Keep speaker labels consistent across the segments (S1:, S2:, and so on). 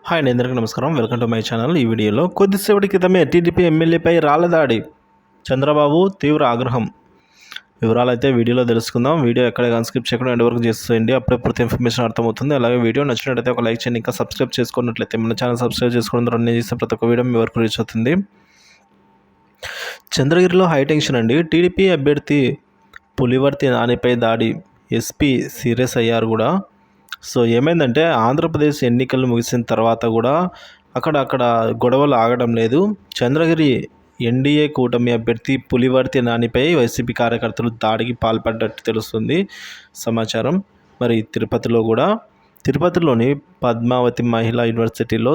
S1: Hi అండి, అందరికీ నమస్కారం. Welcome to my channel. ఈ వీడియోలో కొద్దిసేపటి క్రితమే టీడీపీ ఎమ్మెల్యేపై రాళ్ల దాడి, చంద్రబాబు తీవ్ర ఆగ్రహం. వివరాలు అయితే వీడియోలో తెలుసుకుందాం. వీడియో ఎక్కడ కానీ స్కిప్ చేయకుండా ఎండ్ వరకు చేసేయండి, అప్పుడే పూర్తి ఇన్ఫర్మేషన్ అర్థమవుతుంది. అలాగే వీడియో నచ్చినట్లయితే ఒక లైక్ చేయండి. ఇంకా సబ్స్క్రైబ్ చేసుకున్నట్లయితే మన ఛానల్ సబ్స్క్రైబ్ చేసుకోవడం ద్వారా నేను చేసే ప్రతి ఒక్క వీడియో మీ వరకు రీచ్ అవుతుంది. చంద్రగిరిలో హైటెన్షన్ అండి. టీడీపీ అభ్యర్థి పులివర్తి నానిపై దాడి, ఎస్పీ సీరియస్ అయ్యారు కూడా. సో ఏమైందంటే, ఆంధ్రప్రదేశ్ ఎన్నికలు ముగిసిన తర్వాత కూడా అక్కడ గొడవలు ఆగడం లేదు. చంద్రగిరి ఎన్డీఏ కూటమి అభ్యర్థి పులివర్తి నానిపై వైసీపీ కార్యకర్తలు దాడికి పాల్పడ్డట్టు తెలుస్తుంది సమాచారం. మరి తిరుపతిలోని పద్మావతి మహిళా యూనివర్సిటీలో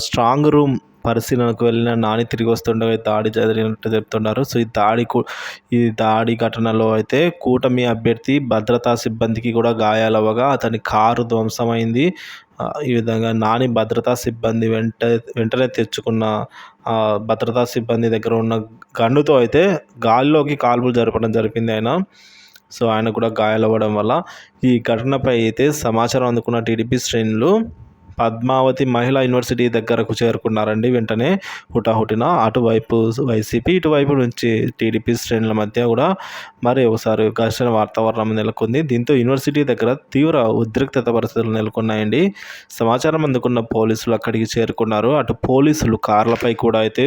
S1: స్ట్రాంగ్ రూమ్ పరిశీలనకు వెళ్ళిన నాని తిరిగి వస్తుండగా దాడి జరిగినట్టు చెప్తున్నారు. సో ఈ దాడి ఘటనలో అయితే కూటమి అభ్యర్థి భద్రతా సిబ్బందికి కూడా గాయాలవ్వగా అతని కారు ధ్వంసమైంది. ఈ విధంగా నాని భద్రతా సిబ్బంది వెంటనే తెచ్చుకున్న భద్రతా సిబ్బంది దగ్గర ఉన్న గన్నుతో అయితే గాల్లోకి కాల్పులు జరపడం జరిపింది ఆయన. సో ఆయన కూడా గాయాలవ్వడం వల్ల ఈ ఘటనపై అయితే సమాచారం అందుకున్న టీడీపీ శ్రేణులు పద్మావతి మహిళా యూనివర్సిటీ దగ్గరకు చేరుకున్నారండి. వెంటనే హుటాహుటిన అటువైపు వైసీపీ, ఇటువైపు నుంచి టీడీపీ శ్రేణుల మధ్య కూడా మరి ఒకసారి ఘర్షణ వాతావరణం నెలకొంది. దీంతో యూనివర్సిటీ దగ్గర తీవ్ర ఉద్రిక్తత పరిస్థితులు నెలకొన్నాయండి. సమాచారం అందుకున్న పోలీసులు అక్కడికి చేరుకున్నారు. అటు పోలీసులు కార్లపై కూడా అయితే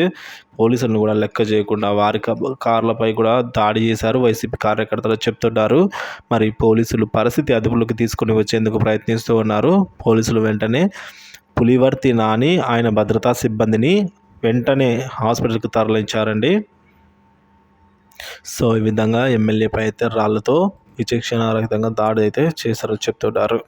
S1: పోలీసులను కూడా లెక్క చేయకుండా వారి కార్లపై కూడా దాడి చేశారు వైసీపీ కార్యకర్తలు చెప్తున్నారు. మరి పోలీసులు పరిస్థితి అదుపులోకి తీసుకుని వచ్చేందుకు ప్రయత్నిస్తూ ఉన్నారు. పోలీసులు వెంటనే పులివర్తి నాని ఆయన భద్రతా సిబ్బందిని వెంటనే హాస్పిటల్కి తరలించారండి. సో ఈ విధంగా ఎమ్మెల్యేపై అయితే రాళ్లతో విచక్షణారహితంగా దాడి అయితే చేశారని చెప్తున్నారు.